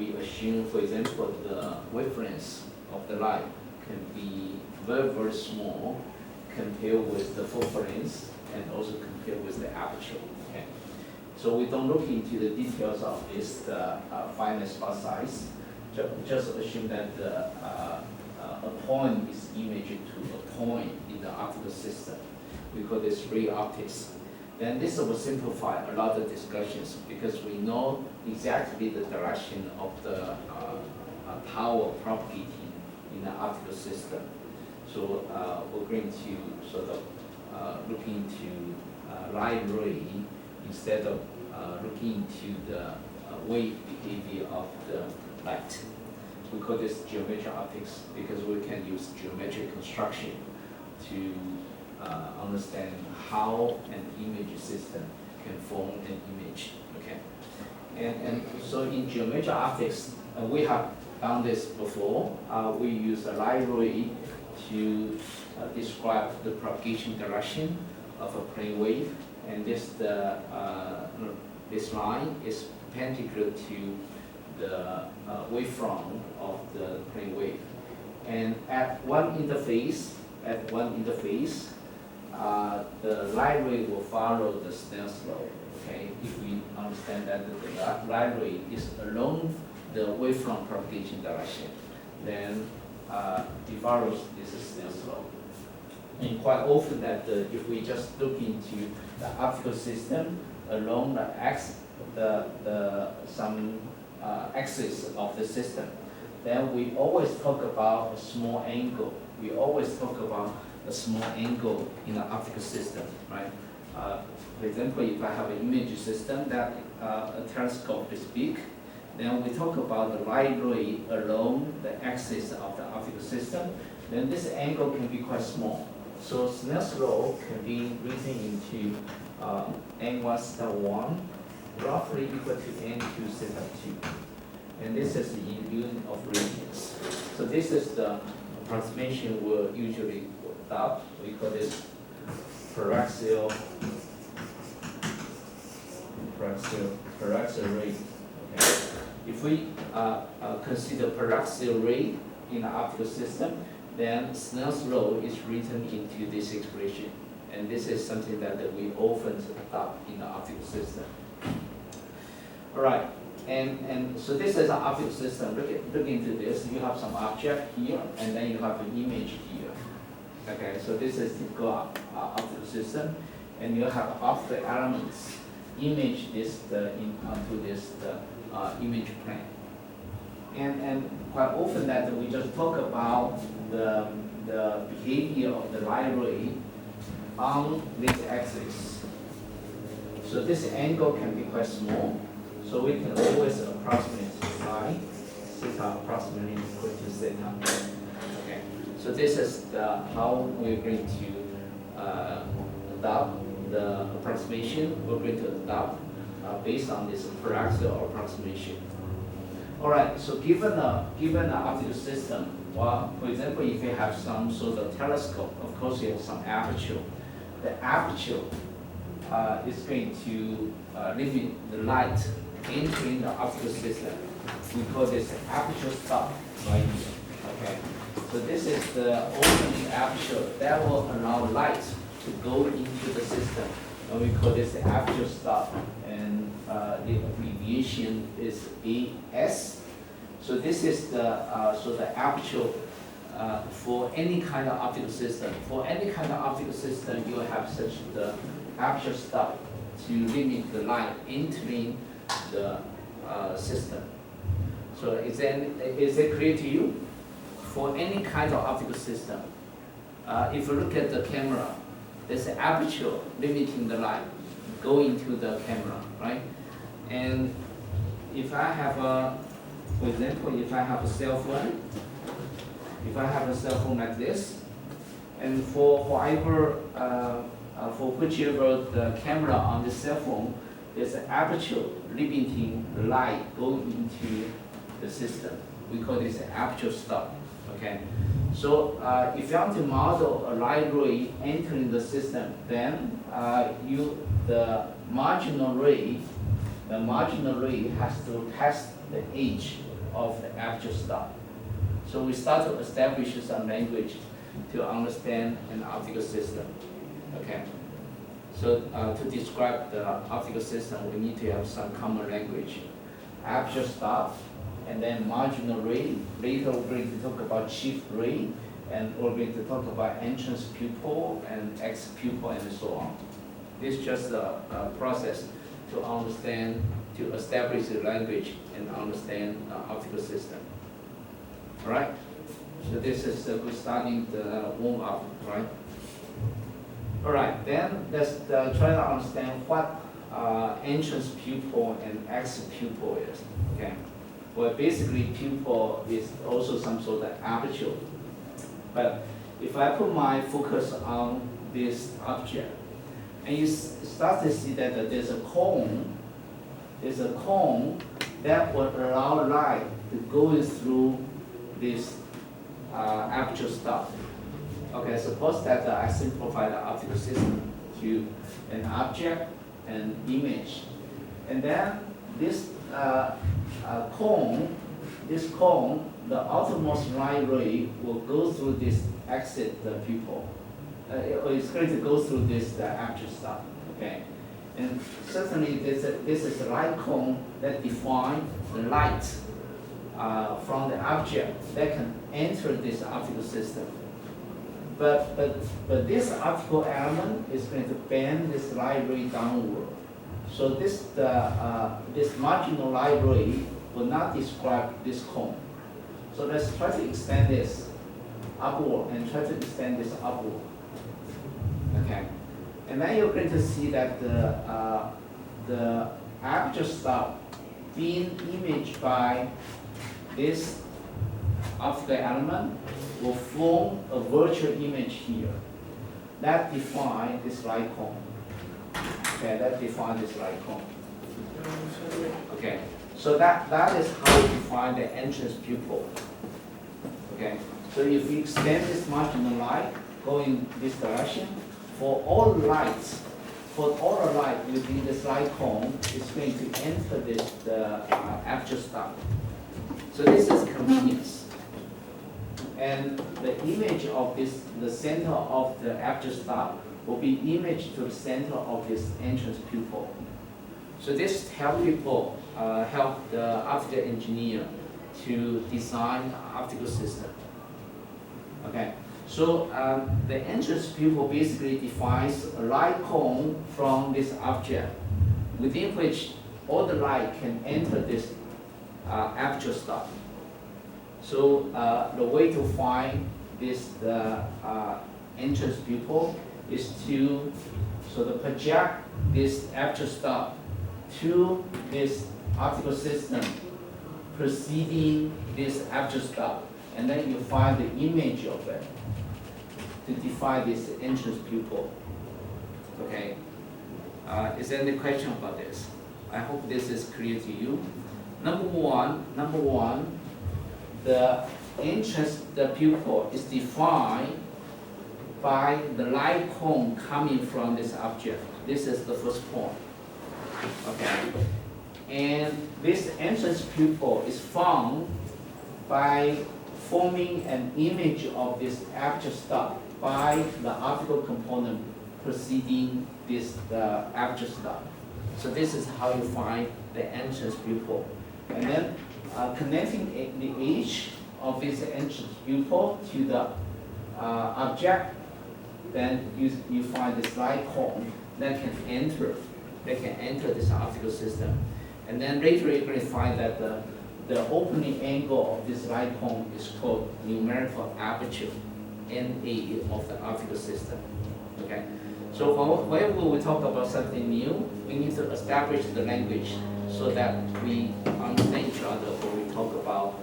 we assume, for example, the wavelength of the light can be very, very small compared with the focal length and also compared with the aperture. Okay? So we don't look into the details of this finite spot size. Just assume that a point is imaged to a point in the optical system. We call this ray optics. Then this will simplify a lot of discussions because we know exactly the direction of the power propagating in the optical system. So we're going to sort of look into light ray instead of looking into the wave behavior of the light. We call this geometric optics because we can use geometric construction to understand how an image system can form an image. Okay, and so in geometric optics, we have done this before. We use a light ray to describe the propagation direction of a plane wave, and this line is perpendicular to the wavefront of the plane wave, and at one interface, the light ray will follow the Snell's law. Okay, if we understand that the light ray is along the wavefront propagation direction, then it follows this Snell's law. And quite often that if we just look into the optical system along some axis of the system, then we always talk about a small angle. We always talk about a small angle in the optical system, right? For example, if I have an image system that a telescope is big, then we talk about the light ray along the axis of the optical system, then this angle can be quite small. So Snell's law can be written into n1 theta 1 roughly equal to n2 theta 2. And this is the unit of radians. So this is the approximation we'll usually adopt. We call this paraxial ray. Okay. If we consider paraxial ray in the optical system, then Snell's law is written into this expression. And this is something that we often adopt in the optical system. All right. And so this is an optical system. Look into this. You have some object here, and then you have an image here. Okay, so this is typical optical system, and you have optical elements image this onto this image plane. And quite often that we just talk about the behavior of the light ray on this axis. So this angle can be quite small. So we can always approximate psi, theta approximately equal to theta. Okay. So this is how we're going to adopt the approximation. We're going to adopt based on this paraxial approximation. All right. So given an optical system, well, for example, if you have some sort of telescope, of course you have some aperture. The aperture is going to limit the light entering the optical system. We call this aperture stop right here. Okay, so this is the opening aperture that will allow light to go into the system, and we call this the aperture stop, and the abbreviation is AS. So this is the aperture for any kind of optical system. For any kind of optical system, you will have such the aperture stop to limit the light entering the system. So is it clear to you? For any kind of optical system, if you look at the camera, there's an aperture limiting the light going to the camera, right? And if I have for example, if I have a cell phone, like this, and for whichever the camera on the cell phone, there's an aperture limiting the light going into the system. We call this an aperture stop. Okay. So if you want to model a light ray entering the system, then the marginal ray has to pass the edge of the actual stuff. So we start to establish some language to understand an optical system. Okay. So to describe the optical system, we need to have some common language. Aperture stop, and then marginal ray. Later we're going to talk about chief ray, and we're going to talk about entrance pupil and X pupil and so on. This is just a process to understand, to establish the language and understand the optical system. All right? So this is we're starting the warm up, right? All right, then let's try to understand what entrance pupil and exit pupil is. Okay. Well, basically, pupil is also some sort of aperture. But if I put my focus on this object, and you start to see that there's a cone that will allow light to go through this aperture stop. Okay, suppose that I simplify the optical system to an object and image, and then this cone, the outermost light ray will go through this exit pupil. It's going to go through this aperture stop. Okay, and certainly this is a light cone that defines the light from the object that can enter this optical system. But this optical element is going to bend this light ray downward. So this marginal light ray will not describe this cone. So let's try to extend this upward and try to extend this upward. Okay, and then you're going to see that the aperture stop being imaged by this optical element will form a virtual image here that defines this light cone. Okay, that defines this light cone. Okay, so that is how we define the entrance pupil. Okay, so if we extend this marginal light going this direction, for all the light within this light cone is going to enter the aperture stop. So this is continuous. And the image of this, the center of the aperture stop will be imaged to the center of this entrance pupil. So this help people, help the optical engineer to design an optical system. Okay, so the entrance pupil basically defines a light cone from this object, within which all the light can enter this aperture stop. So the way to find this entrance pupil is to sort of project this aperture stop to this optical system preceding this aperture stop, and then you find the image of it to define this entrance pupil. Okay. Is there any question about this? I hope this is clear to you. Number one, the entrance, the pupil is defined by the light cone coming from this object. This is the first point. Okay. And this entrance pupil is found by forming an image of this aperture stop by the optical component preceding this aperture stop. So this is how you find the entrance pupil. And then connecting the edge of this entrance pupil to the object, then you find this light cone that can enter this optical system. And then later you're going to find that the opening angle of this light cone is called numerical aperture, NA, of the optical system. Okay. So whenever we talk about something new, we need to establish the language so that we understand each other when we talk about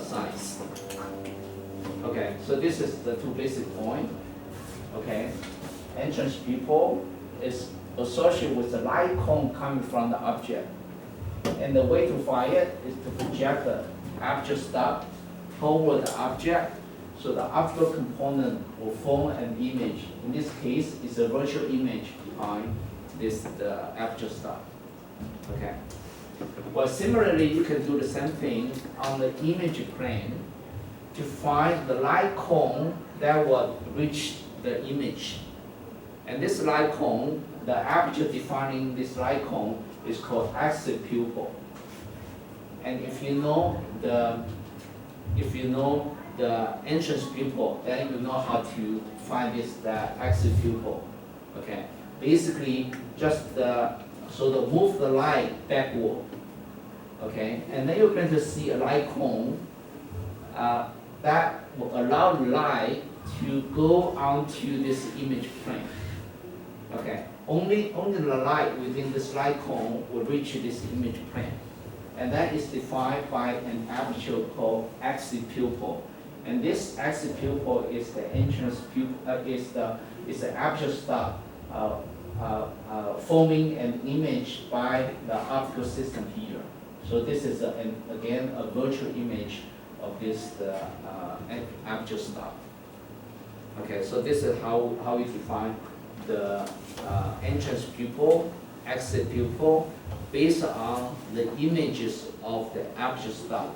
science. Okay, so this is the two basic points. Okay, entrance pupil is associated with the light cone coming from the object. And the way to find it is to project the aperture stop toward the object, so the optical component will form an image. In this case, it's a virtual image behind the aperture stop. Okay. Well, similarly, you can do the same thing on the image plane to find the light cone that will reach the image. And this light cone, the aperture defining this light cone is called axis pupil. And if you know the entrance pupil, then you know how to find the axis pupil. Okay. Basically, just move the light backward. Okay, and then you're going to see a light cone that will allow the light to go onto this image plane. Okay, only the light within this light cone will reach this image plane, and that is defined by an aperture called axis pupil. And this axis pupil is the entrance pupil, is the aperture stop forming an image by the optical system here. So this is again a virtual image of this aperture stop. Okay, so this is how we define the entrance pupil, exit pupil, based on the images of the aperture stop.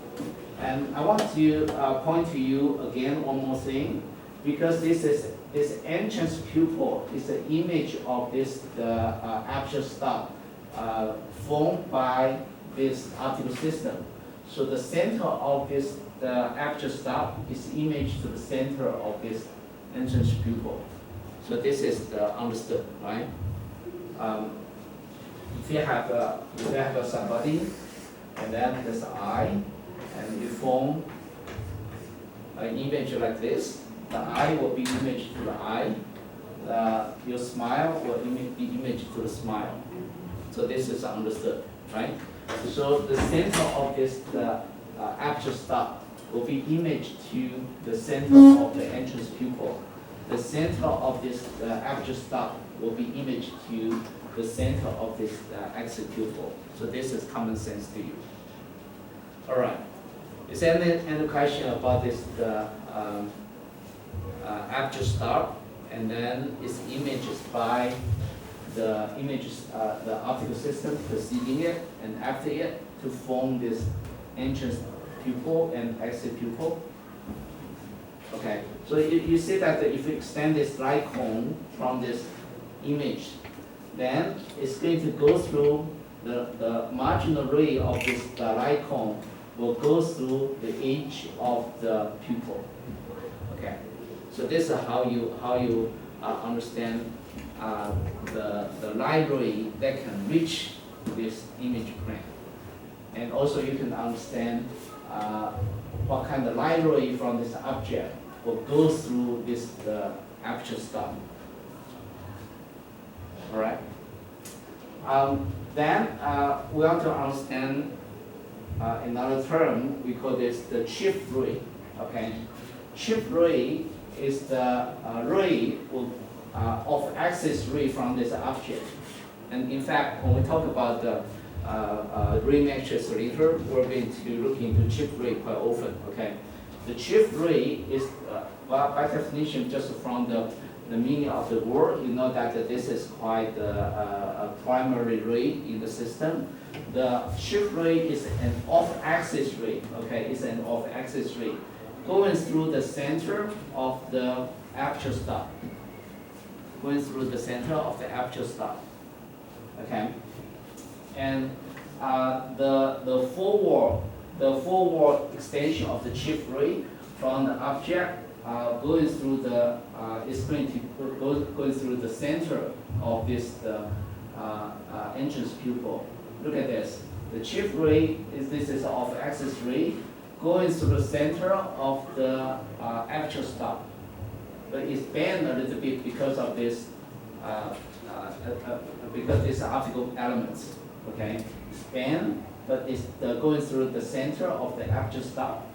And I want to point to you again one more thing, because this entrance pupil is the image of the aperture stop formed by this optical system. So the center of the aperture stop is imaged to the center of this entrance pupil. So this is understood, right? If you have somebody, and then there's an eye, and you form an image like this. The eye will be imaged to the eye. Your smile will be imaged to the smile. So this is understood, right? So the center of this aperture stop will be imaged to the center of the entrance pupil. The center of this aperture stop will be imaged to the center of this axis pupil. So this is common sense to you. All right. Is there any question about this aperture stop, and then its images by the optical system preceding it and after it to form this entrance pupil and exit pupil? Okay, so you see that if you extend this light cone from this image, then it's going to go through the marginal ray of this light cone will go through the edge of the pupil. Okay, so this is how you understand the light ray that can reach this image plane, and also you can understand what kind of light ray from this object will go through this aperture stop. All right. Then we want to understand another term. We call this the chip ray. Okay, chip ray is the ray of axis ray from this object. And in fact, when we talk about the ray matrix later, we're going to look into chip ray quite often. Okay, the chip ray is by definition, just from the meaning of the word, you know that this is quite a primary ray in the system. The chip ray is an off-axis ray. Okay, it's an off-axis ray going through the center of the aperture stop. Going through the center of the aperture stop. Okay, and the forward extension of the chip ray from the object going through is going to go through the center of this entrance pupil. Look at this. The chip ray this is off-axis ray going through the center of the aperture stop, but it's bent a little bit because of this because these optical elements. Okay, it's bent, but it's going through the center of the aperture stop.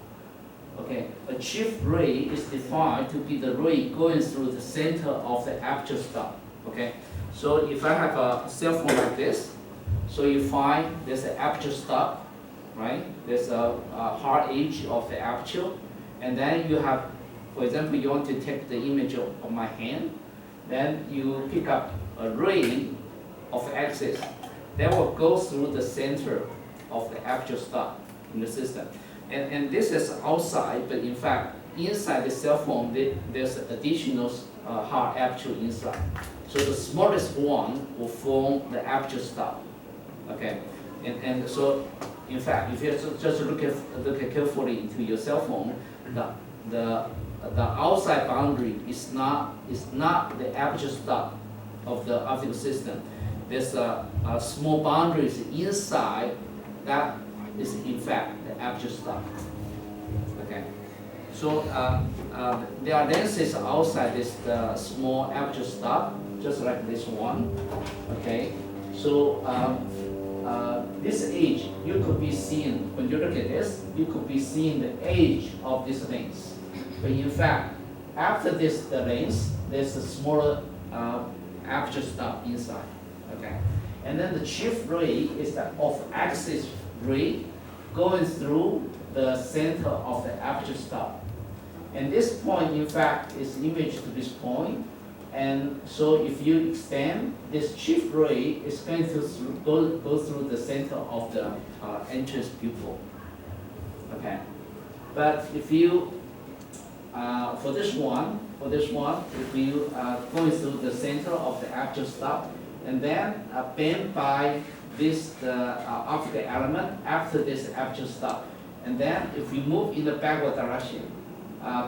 Okay, a chip ray is defined to be the ray going through the center of the aperture stop. Okay, so if I have a cell phone like this, so you find there's an aperture stop, right? There's a hard edge of the aperture, and then you have, for example, you want to take the image of my hand, then you pick up a ray of axis that will go through the center of the actual stop in the system. And this is outside, but in fact, inside the cell phone, there's additional hard actual inside. So the smallest one will form the actual stop. Okay, and so in fact, if you just look carefully into your cell phone, the outside boundary is not the actual stop of the optical system. There's a small boundaries inside that is in fact the actual stop. Okay, so there are lenses outside this small actual stop, just like this one. Okay, so this edge, you could be seeing, when you look at this, you could be seeing the edge of this lens. But in fact, after this the lens, there's a smaller aperture stop inside. Okay, and then the chief ray is the off-axis ray going through the center of the aperture stop. And this point, in fact, is imaged to this point. And so if you extend, this chief ray is going to go through the center of the entrance pupil. Okay, but if you for this one, if you going through the center of the actual stop, and then bend by this optical element after this actual stop, and then if we move in the backward direction,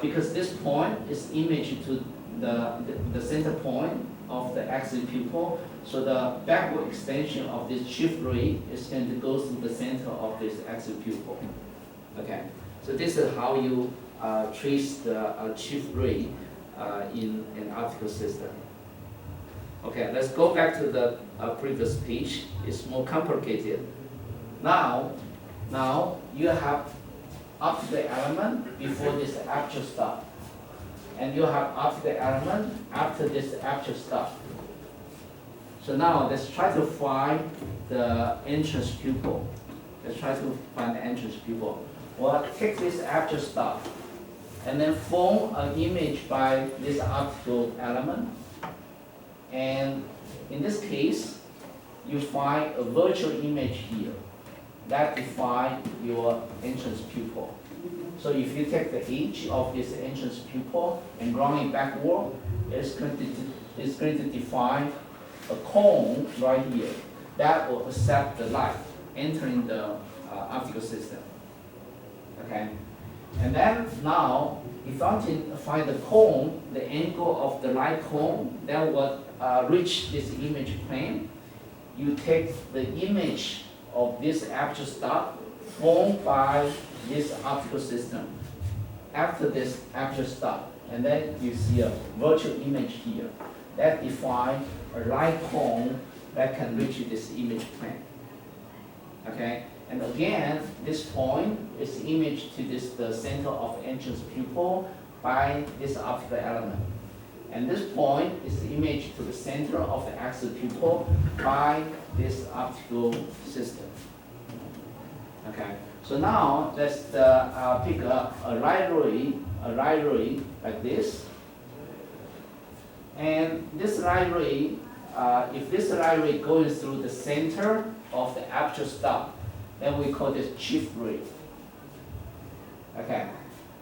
because this point is imaged to the center point of the axial pupil, so the backward extension of this chief ray is going to go through the center of this axial pupil. Okay, so this is how you trace the chief ray in an optical system. Okay, let's go back to the previous page. It's more complicated. Now you have optical element before this actual stop, and you have optical element after this actual stop. So now let's try to find the entrance pupil. Let's try to find the entrance pupil. Well, take this actual stop, and then form an image by this optical element. And in this case, you find a virtual image here that defines your entrance pupil. So if you take the edge of this entrance pupil and run it backward, it's going to define a cone right here that will accept the light entering the optical system. Okay, and then now if I want to find the cone, the angle of the light cone that will reach this image plane, you take the image of this actual stop formed by this optical system after this actual stop, and then you see a virtual image here that defines a light cone that can reach this image plane. Okay, and again, this point is imaged to the center of entrance pupil by this optical element. And this point is imaged to the center of the axial pupil by this optical system. Okay, so now let's pick a light ray like this. And this light ray, if this light ray goes through the center of the actual stop, then we call this chief ray. Okay,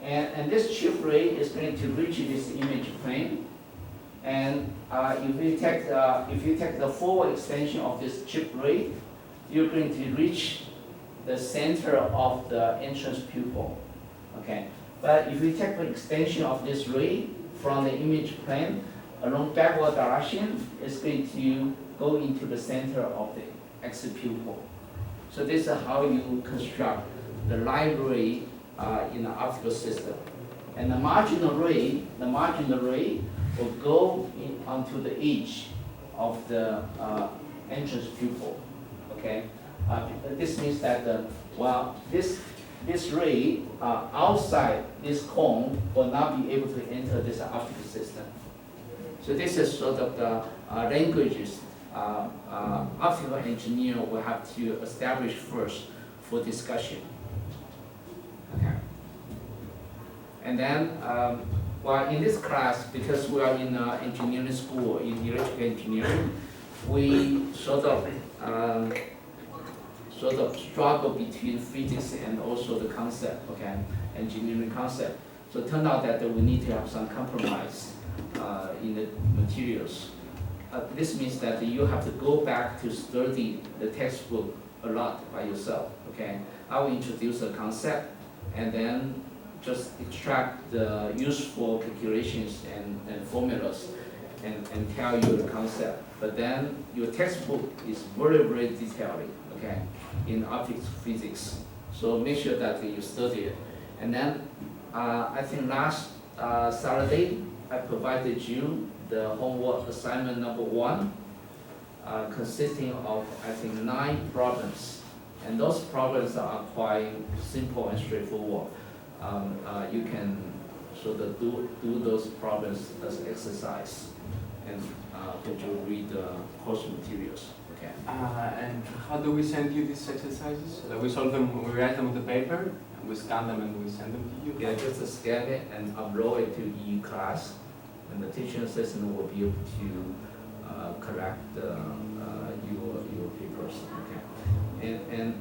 and this chief ray is going to reach this image plane. And if you take the forward extension of this chip ray, you're going to reach the center of the entrance pupil. Okay, but if you take the extension of this ray from the image plane along backward direction, it's going to go into the center of the axial pupil. So this is how you construct the light ray in the optical system. And the marginal ray will go onto the edge of the entrance pupil. Okay, this means that this ray outside this cone will not be able to enter this optical system. So this is sort of the languages optical engineer will have to establish first for discussion. Okay, and then. Well, in this class, because we are in engineering school, in electrical engineering, we sort of sort of struggle between physics and also the concept, okay, engineering concept. So it turned out that we need to have some compromise in the materials. This means that you have to go back to study the textbook a lot by yourself, okay? I will introduce a concept and then just extract the useful calculations and formulas and tell you the concept. But then your textbook is very, very detailed, okay, in optics physics. So make sure that you study it. And then I think last Saturday, I provided you the homework assignment number 1, consisting of, I think, 9 problems. And those problems are quite simple and straightforward. You can sort of do those problems as exercise and when you read the course materials. Okay. And how do we send you these exercises? We solve them, we write them on the paper, and we scan them and we send them to you? Yeah, just scan it and upload it to E class, and the teaching assistant will be able to correct your papers. Okay. And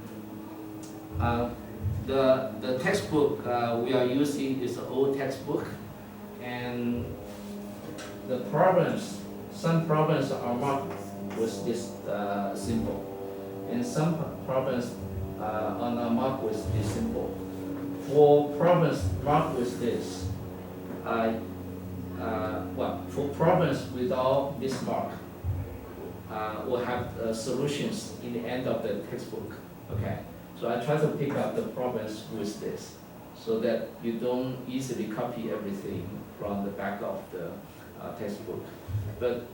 the textbook we are using is an old textbook, and the problems, some problems are marked with this symbol, and some problems are not marked with this symbol. For problems marked with this, for problems without this mark, we'll have solutions in the end of the textbook. Okay, so I try to pick up the problems with this, so that you don't easily copy everything from the back of the textbook. But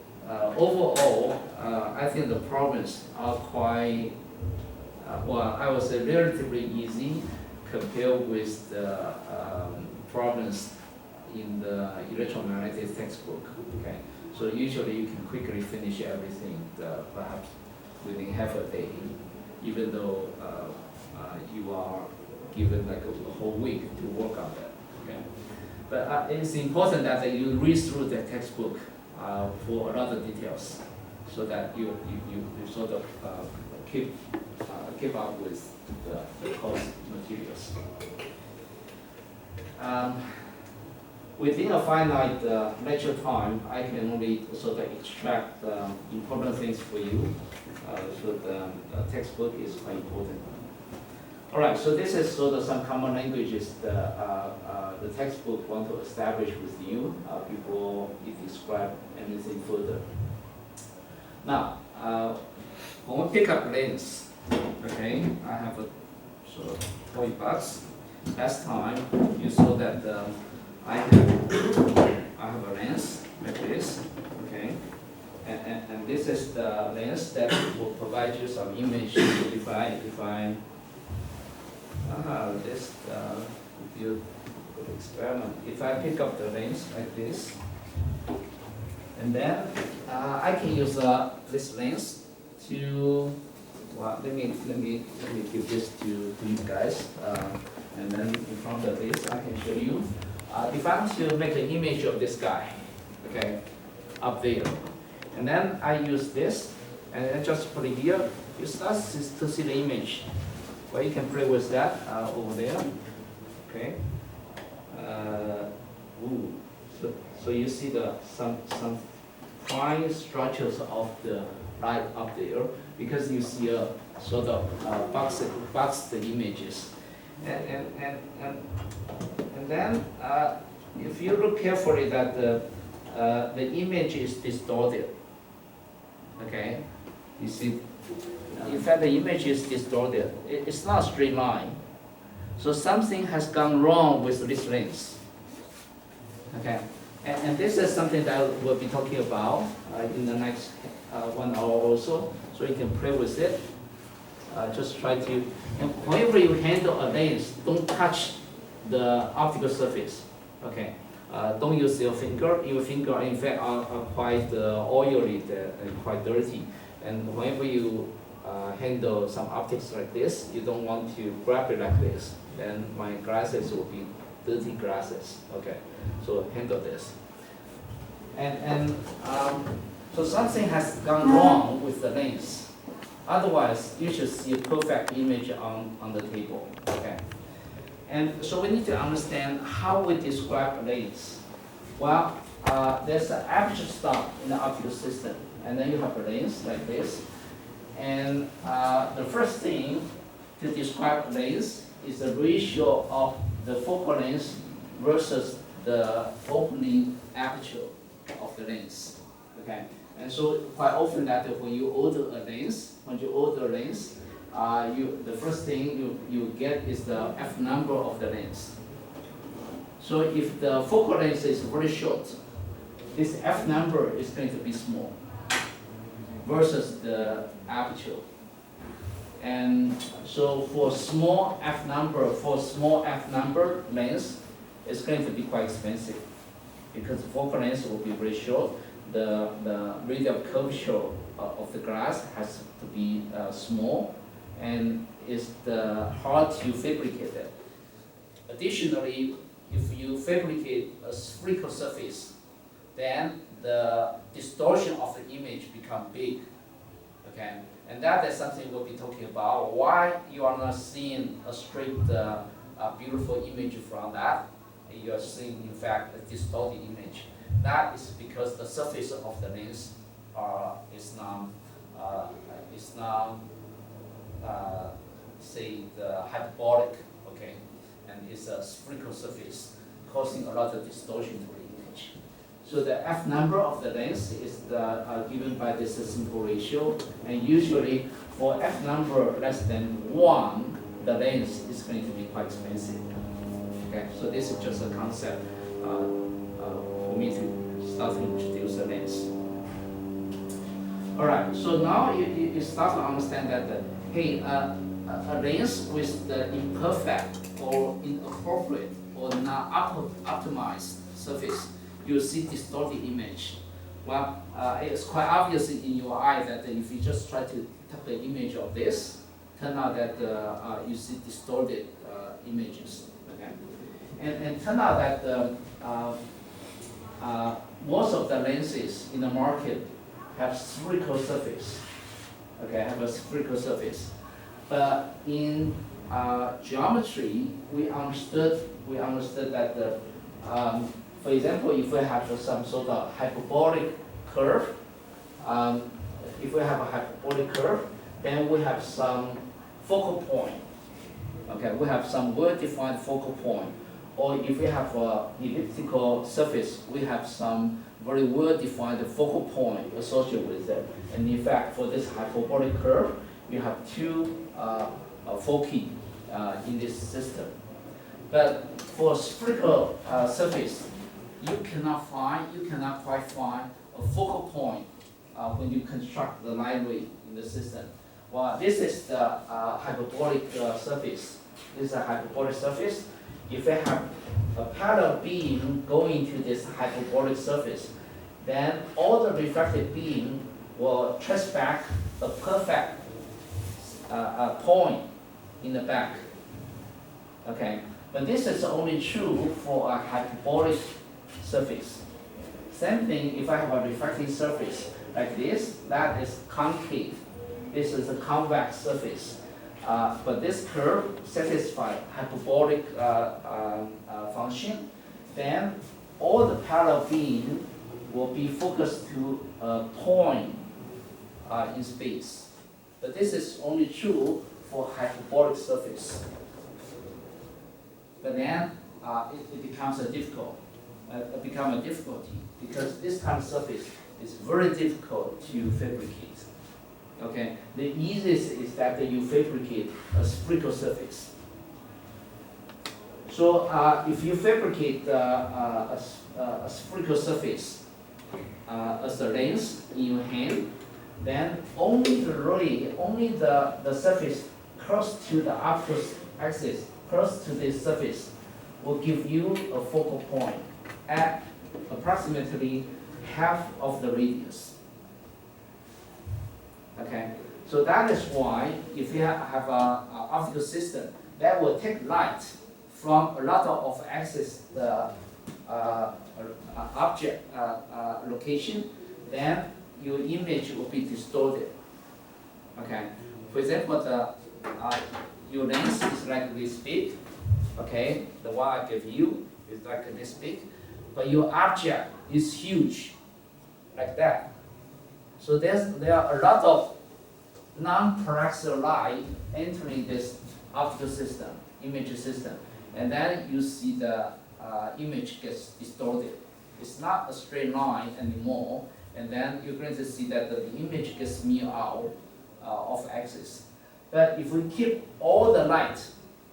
overall, I think the problems are quite, I would say relatively easy compared with the problems in the electromagnetic textbook. Okay, so usually you can quickly finish everything, perhaps within half a day, even though you are given like a whole week to work on that. Okay, but it's important that you read through the textbook for a lot of details, so that you sort of keep up with the course materials. Within a finite lecture time, I can only sort of extract important things for you. So the textbook is quite important. All right, so this is sort of some common languages the textbook want to establish with you before it describe anything further. Now, when we pick up lens, okay, I have a sort of toy box. Last time you saw that I have a lens like this, okay, and this is the lens that will provide you some image. If you experiment, if I pick up the lens like this, and then I can use this lens to, well, let me give this to you guys, and then in front of this I can show you. If I want to make an image of this guy, okay, up there, and then I use this, and then just put it here, you start to see the image. Well, you can play with that over there, okay. So you see some fine structures of the light up there, because you see a sort of boxed images, and then if you look carefully, that the image is distorted. Okay, you see. In fact, the image is distorted. It's not a straight line. So something has gone wrong with this lens. Okay, and this is something that we'll be talking about in the next 1 hour or so. So you can play with it. Just try to, and whenever you handle a lens, don't touch the optical surface. Okay, don't use your finger. Your finger, in fact, are quite oily and quite dirty. And whenever you handle some optics like this, you don't want to grab it like this. Then my glasses will be dirty glasses. Okay, so handle this. And so something has gone wrong with the lens. Otherwise, you should see a perfect image on the table. Okay. And so we need to understand how we describe lanes. Well, there's an aperture stop in the optical system, and then you have lanes like this. And the first thing to describe lanes is the ratio of the focal length versus the opening aperture of the lens. Okay, and so quite often that when you order a lens, the first thing you get is the f number of the lens. So if the focal length is very short, this f number is going to be small versus the aperture. And so for small f number lens, it's going to be quite expensive because the focal length will be very short. The radial curvature of the glass has to be small, and it's hard to fabricate it. Additionally, if you fabricate a spherical surface, then the distortion of the image becomes big. Okay, and that is something we'll be talking about. Why you are not seeing a straight, beautiful image from that? You are seeing, in fact, a distorted image. That is because the surface of the lens is not say the hyperbolic, okay, and it's a spherical surface, causing a lot of distortion to the image. So the f number of the lens is given by this simple ratio, and usually for f number less than 1, the lens is going to be quite expensive. Okay, so this is just a concept for me to start to introduce the lens. All right, so now you start to understand that hey, a lens with the imperfect or inappropriate or not optimized surface, you see distorted image. Well, it's quite obvious in your eye that if you just try to take an image of this, turn out that you see distorted images. Okay, and turn out that most of the lenses in the market have spherical surface. Okay, have a spherical surface. But in geometry, we understood that for example, if we have some sort of hyperbolic curve, then we have some focal point. Okay, we have some well-defined focal point. Or if we have an elliptical surface, we have some very well-defined focal point associated with it. And in fact, for this hyperbolic curve, you have two foci in this system. But for spherical surface, you cannot quite find a focal point when you construct the line ray in the system. Well, this is the hyperbolic surface. This is a hyperbolic surface. If we have a parallel beam going to this hyperbolic surface, then all the reflected beam will trace back a perfect point in the back. Okay, but this is only true for a hyperbolic surface. Same thing if I have a reflecting surface like this, that is concave. This is a convex surface. But this curve satisfies hyperbolic function, then all the parallel beam will be focused to a point in space. But this is only true for hyperbolic surface. But then it becomes a difficulty because this kind of surface is very difficult to fabricate. Okay, the easiest is that you fabricate a spherical surface. So if you fabricate a spherical surface as a lens in your hand, then only the surface close to the optical axis, close to this surface, will give you a focal point at approximately half of the radius. Okay, so that is why if you have an optical system that will take light from a lot of axis the object location, then your image will be distorted. Okay. For example, your lens is like this big. Okay. The one I give you is like this big, but your object is huge, like that. So there are a lot of non-polarized light entering this optical system, image system, and then you see the image gets distorted. It's not a straight line anymore, and then you're going to see that the image gets smeared out off axis. But if we keep all the light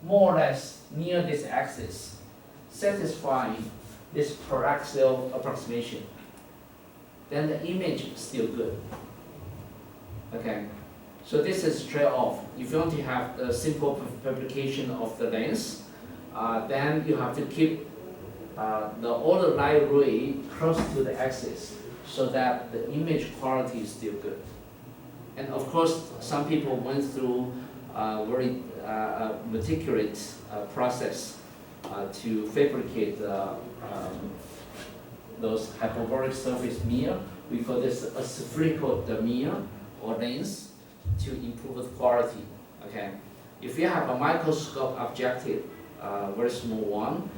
more or less near this axis, satisfying this paraxial approximation, then the image is still good. Okay, so this is trade-off. If you want to have the simple fabrication of the lens, then you have to keep all the light ray close to the axis so that the image quality is still good. And of course, some people went through very meticulous process to fabricate those hyperbolic surface mirror. We call this a spherical mirror or lens to improve the quality. Okay, if you have a microscope objective, very small one,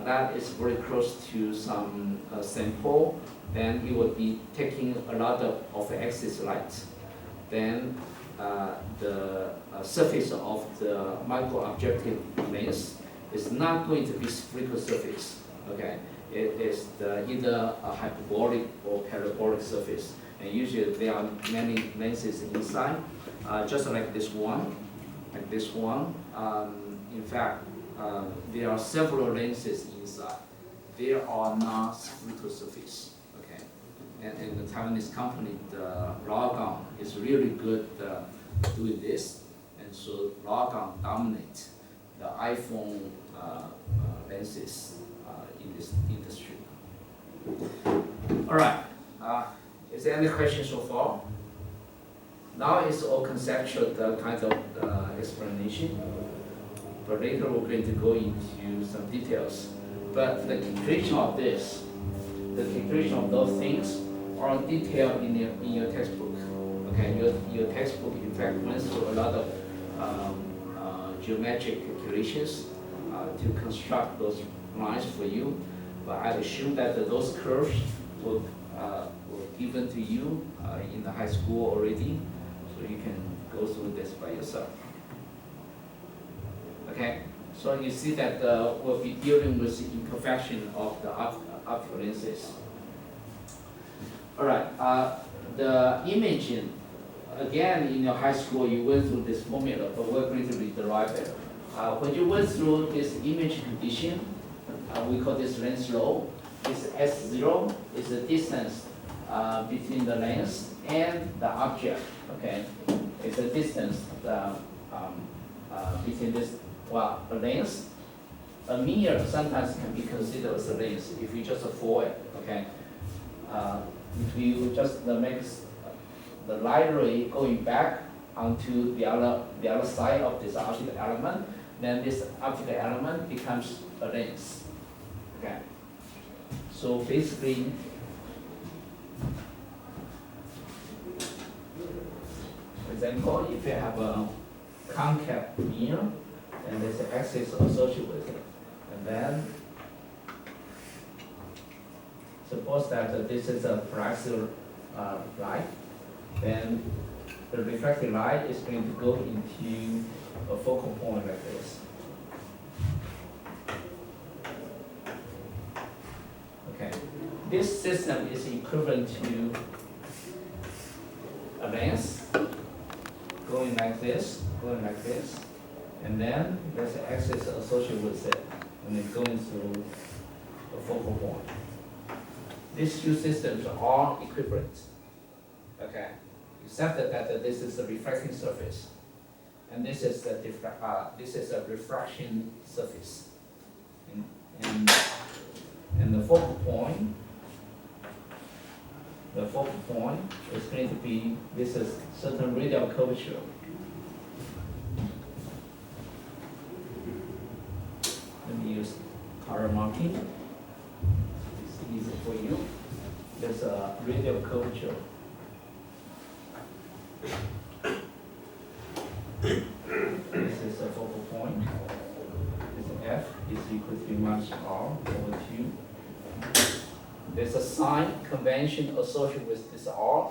that is very close to some sample, then you will be taking a lot of axis light. Then the surface of the micro objective lens is not going to be spherical surface. Okay, it is either a hyperbolic or parabolic surface, and usually there are many lenses inside, just like this one, in fact, there are several lenses inside. There are not spherical surface. Okay, and the Taiwanese company, the Logon, is really good doing this, and so Logon dominates the iPhone lenses in this industry. All right. Is there any questions so far? Now it's all conceptual kind of explanation, but later we're going to go into some details. But the conclusion of this, the conclusion of those things are detailed in your textbook. Okay, your textbook in fact went through a lot of geometric calculations to construct those lines for you. But I assume that those curves were given to you in the high school already, so you can go through this by yourself. Okay, so you see that we'll be dealing with the imperfection of the optical lenses. All right, the imaging, again, in your high school, you went through this formula, but we're going to rederive it. When you went through this image condition, we call this lens low. This S0 is the distance between the lens and the object. Okay, it's the distance between this, well, a lens. A mirror sometimes can be considered as a lens if you just fold it. Okay, if you just make the light ray going back onto the other side of this optical element, then this optical element becomes a lens. Okay. So basically, for example, if you have a concave mirror, and there's an axis associated with it, and then suppose that this is a paraxial light, then the reflected light is going to go into a focal point like this. Okay, this system is equivalent to a lens going like this, and then there's an axis associated with it, and it's going through a focal point. These two systems are equivalent. Okay, except that this is a reflecting surface, and this is a refraction surface, and the focal point is going to be, this is certain radial curvature. Let me use color marking. It's easy for you. There's a radial curvature. 3 minus r over 2. There's a sign convention associated with this r.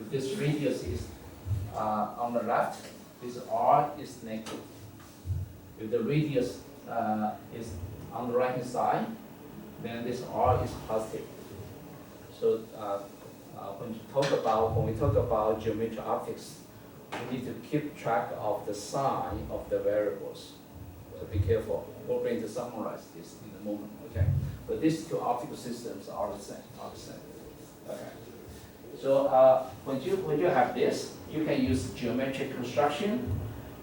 If this radius is on the left, this r is negative. If the radius is on the right hand side, then this r is positive. So when we talk about geometric optics, we need to keep track of the sign of the variables. So be careful. We're going to summarize this in a moment. Okay. But these two optical systems are the same. Okay. So when you have this, you can use geometric construction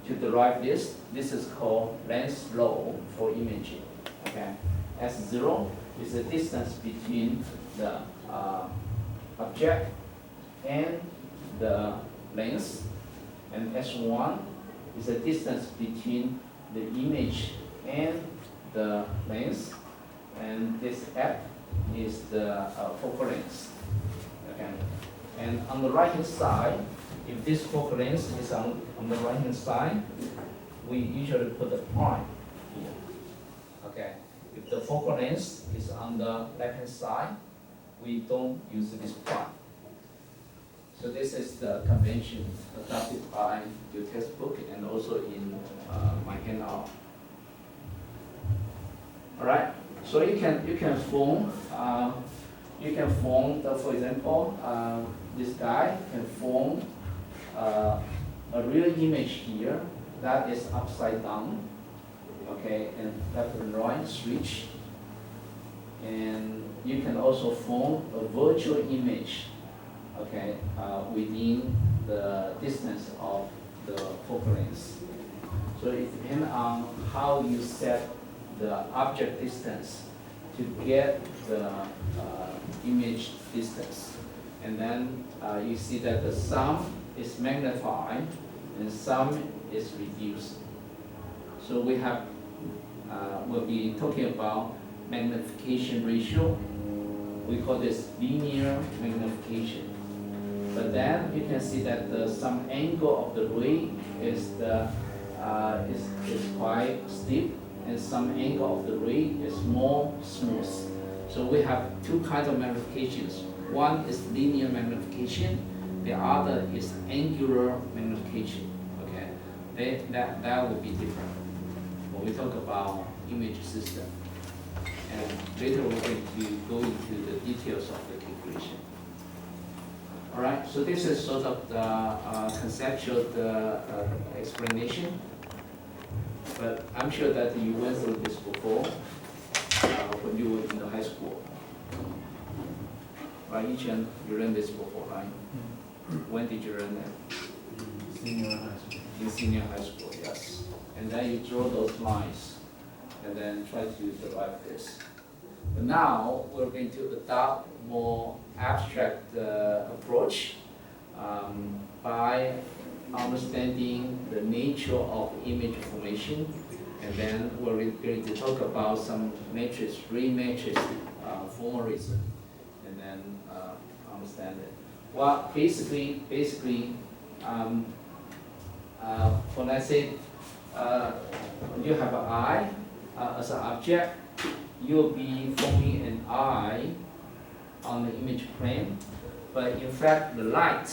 to derive this. This is called length law for imaging. Okay. S0 is the distance between the object and the lens, and S1 is the distance between the image and the lens, and this F is the focal length. Okay. And on the right hand side, if this focal length is on the right hand side, we usually put a prime here. Okay. If the focal length is on the left hand side, we don't use this prime. So this is the convention adopted by your textbook and also in my handout. All right. So you can form for example, this guy can form a real image here that is upside down. Okay, and left and right switch. And you can also form a virtual image, okay, within the distance of the focal length. So it depends on how you set the object distance to get the image distance. And then you see that the sum is magnified and sum is reduced. So we have, we'll be talking about magnification ratio. We call this linear magnification. But then you can see that some angle of the ray is quite steep, and some angle of the ray is more smooth. So we have two kinds of magnifications. One is linear magnification. The other is angular magnification. Okay, that will be different when we talk about image system. And later we're going to go into the details of the calculation. All right, so this is sort of the conceptual explanation. But I'm sure that you went through this before when you were in the high school. Right, Yichen, you learned this before, right? When did you learn that? Senior high school. In senior high school, yes. And then you draw those lines and then try to derive this. But now we're going to adopt more abstract approach by understanding the nature of image formation, and then we're going to talk about some matrix, ray matrix formalism, and then understand it. Well, basically, when I say you have an eye as an object, you'll be forming an eye on the image plane, but in fact the light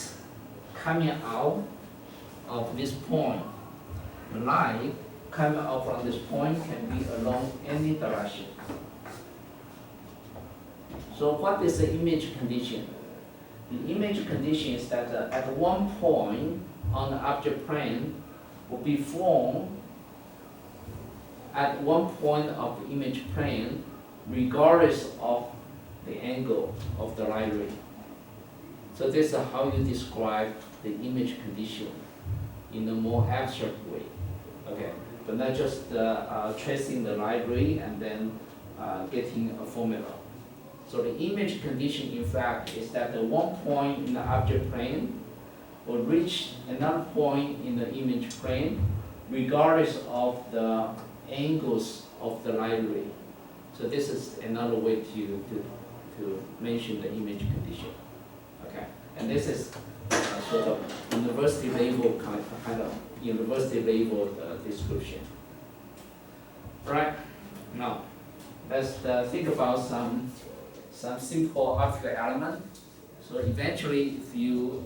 coming out of this point, the light coming out from this point can be along any direction. So what is the image condition? The image condition is that at one point on the object plane will be formed at one point of the image plane regardless of the angle of the light ray. So this is how you describe the image condition in a more abstract way. Okay, but not just tracing the light ray and then getting a formula. So the image condition, in fact, is that the one point in the object plane will reach another point in the image plane regardless of the angles of the light ray. So this is another way to mention the image condition. Okay, and this is sort of university level kind of university level description. Right now, let's think about some simple optical element. So eventually, if you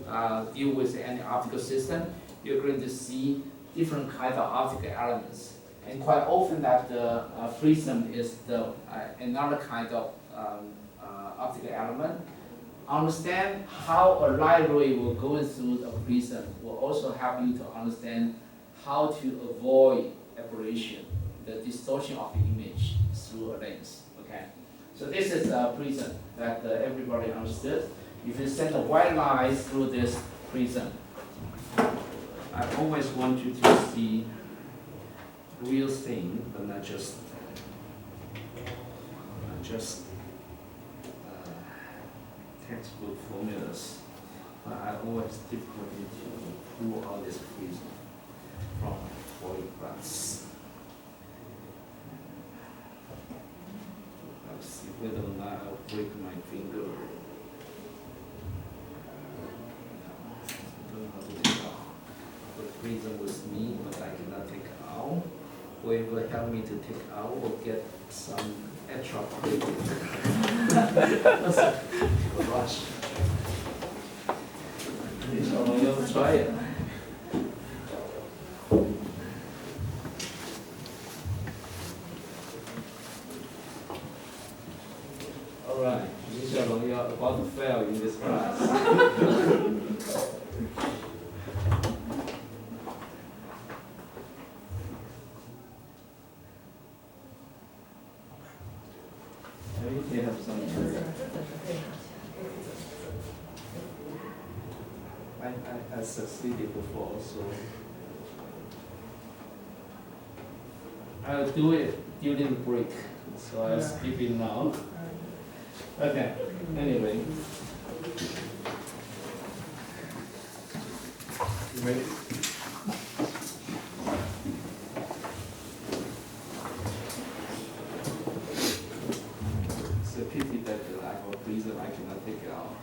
deal with any optical system, you're going to see different kinds of optical elements. And quite often that the prism is another kind of optical element. Understand how a light ray will go through a prism will also help you to understand how to avoid aberration, the distortion of the image through a lens. Okay, so this is a prism that everybody understood. If you send a white light through this prism, I always want you to see real thing, but not just textbook formulas. But I always difficulty to pull all this prism from foil glass. I'll see whether or not I'll break my finger. I don't know how to take out the prism with me, but I cannot take out. Whoever help me to take out will get some extra credit. Rush. You'll try it. All right, you're about to fail in this class. Maybe you have some. I succeeded before, so I'll do it during the break. So I'll skip it now. Okay. Anyway. You ready? It's a pity that I have a prism I cannot take it out.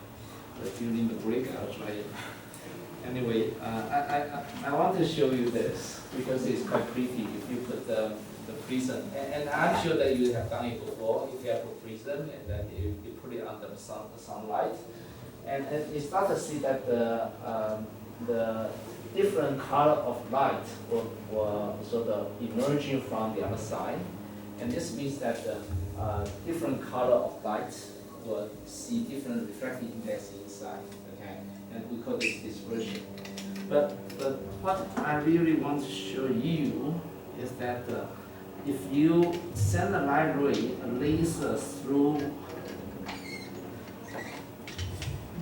But during the break, I'll try it. Anyway, I want to show you this because it's quite pretty if you put the prism. And I'm sure that you have done it before. If you have a prism and then you put it under the sunlight. And you start to see that the different color of light will sort of emerging from the other side. And this means that the different color of light will see different refractive index inside. Okay? And we call this dispersion. But what I really want to show you is that if you send a light ray, a laser through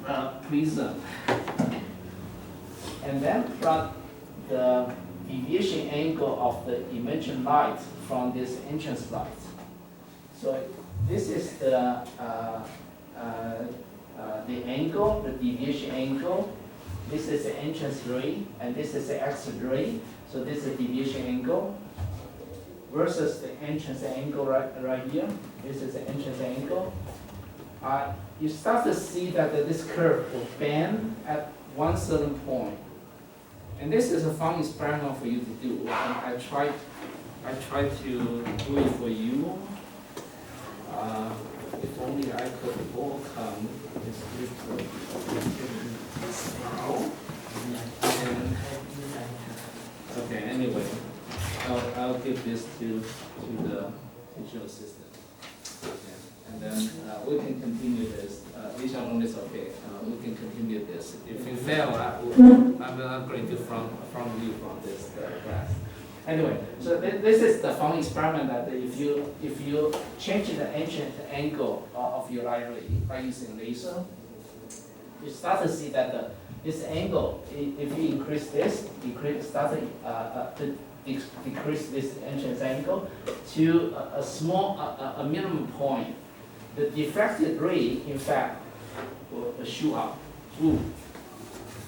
a prism, and then plot the deviation angle of the emission light from this entrance light. So this is the angle, the deviation angle. This is the entrance ray, and this is the exit ray. So this is the deviation angle versus the entrance angle right here. This is the entrance angle. You start to see that this curve will bend at one certain point. And this is a fun experiment for you to do. And I tried to do it for you. If only I could overcome this difficulty. Okay, anyway, I'll give this to the teaching assistant. Okay. And then we can continue this. Which one is okay? We can continue this. If you fail, I'm going to from you from this class. Anyway, so this is the fun experiment that if you change the entrance angle of your light ray by using laser, you start to see that this angle, if you increase this, to decrease this entrance angle to a minimum point, the diffracted ray, in fact, will shoot up. Ooh,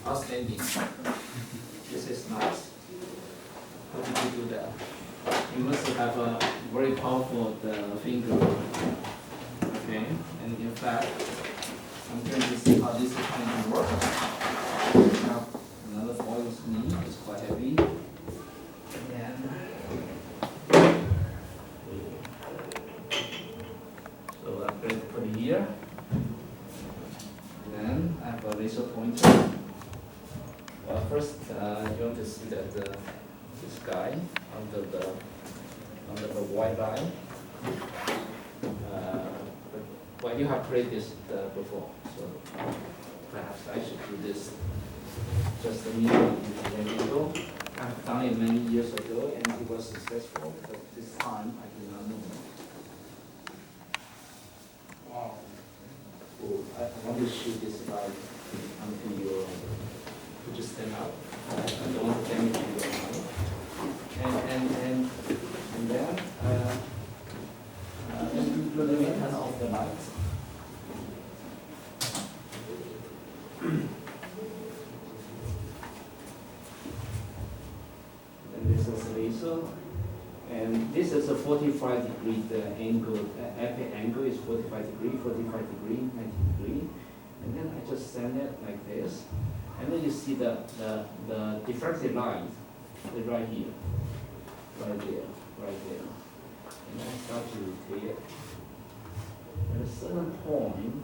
outstanding. This is nice. How did you do that? You must have a very powerful finger. Okay, and in fact, I'm going to see how this is going to work. Now, another foil sleeve is quite heavy. And put it here. Then I have a laser pointer. Well, first you want to see that this guy under the white line. Well, you have played this before, so perhaps I should do this just a minute ago. I've done it many years ago and it was successful, but this time I do not know. Wow. Oh, I want to shoot this light until you just stand up. I don't want to damage your eye. And then let me turn off the lights. And this is laser. And this is a 45-degree angle, epi angle is 45 degree, 90 degree. And then I just send it like this. And then you see the diffracted line is right here, right there. And I start to rotate it. At a certain point,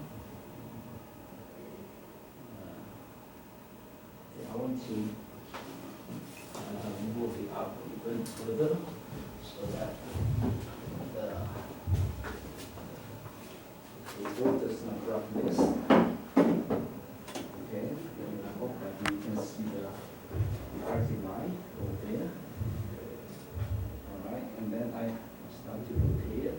I want to move it up even further so that the wood does not drop this. Okay, and I hope that you can see the diffracted line over there. All right, and then I start to rotate it.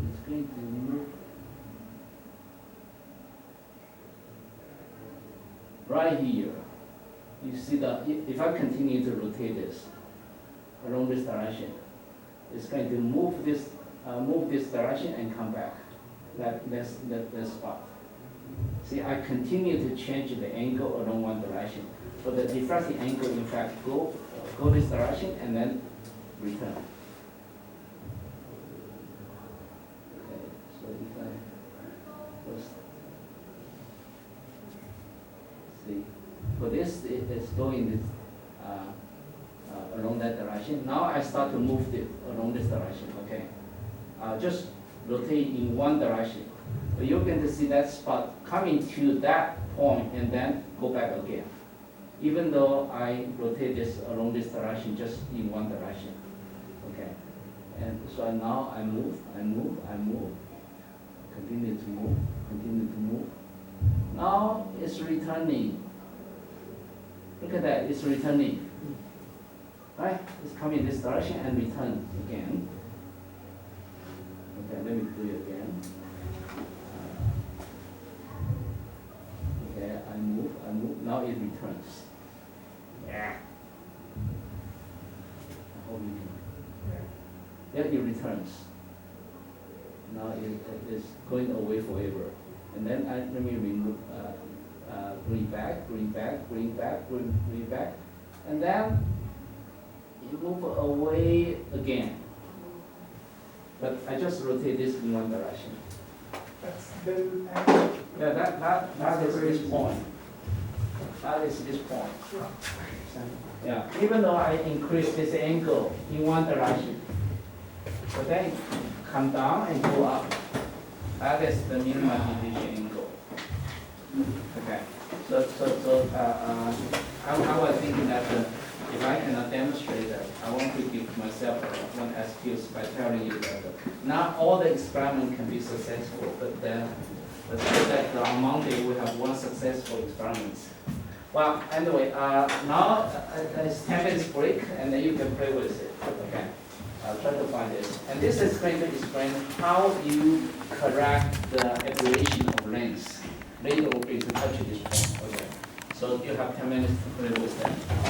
It's going to move right here. You see that if I continue to rotate this along this direction, it's going to move this direction and come back. That spot. See, I continue to change the angle along one direction. So the diffracting angle, in fact, go this direction and then return. Okay, so if I first see, for this it's going this along that direction. Now I start to move it along this direction. Okay, just rotate in one direction. But you're going to see that spot coming to that point and then go back again. Even though I rotate this along this direction, just in one direction. Okay, and so now I move, continue to move. Now it's returning. Look at that, it's returning. Right? It's coming this direction and return again. Okay, let me do it again. Okay, I move, now it returns. Yeah. I hope you can. Yeah, it returns. Now it is going away forever. And then let me remove, bring back. And then you move away again. But I just rotate this in one direction. That's the angle. Yeah, that is this point. That is this point. Yeah, even though I increase this angle in one direction, but then come down and go up. That is the minimum deviation angle. Okay. So I was thinking that if I cannot demonstrate that, I want to give myself one excuse by telling you that not all the experiments can be successful, but then let's say that on Monday we have one successful experiment. Well, anyway, now it's 10 minutes break, and then you can play with it. Okay, I'll try to find it. And this is going to explain how you correct the aberration of length. Later we'll be to touch this point. Okay, so you have 10 minutes to play with that.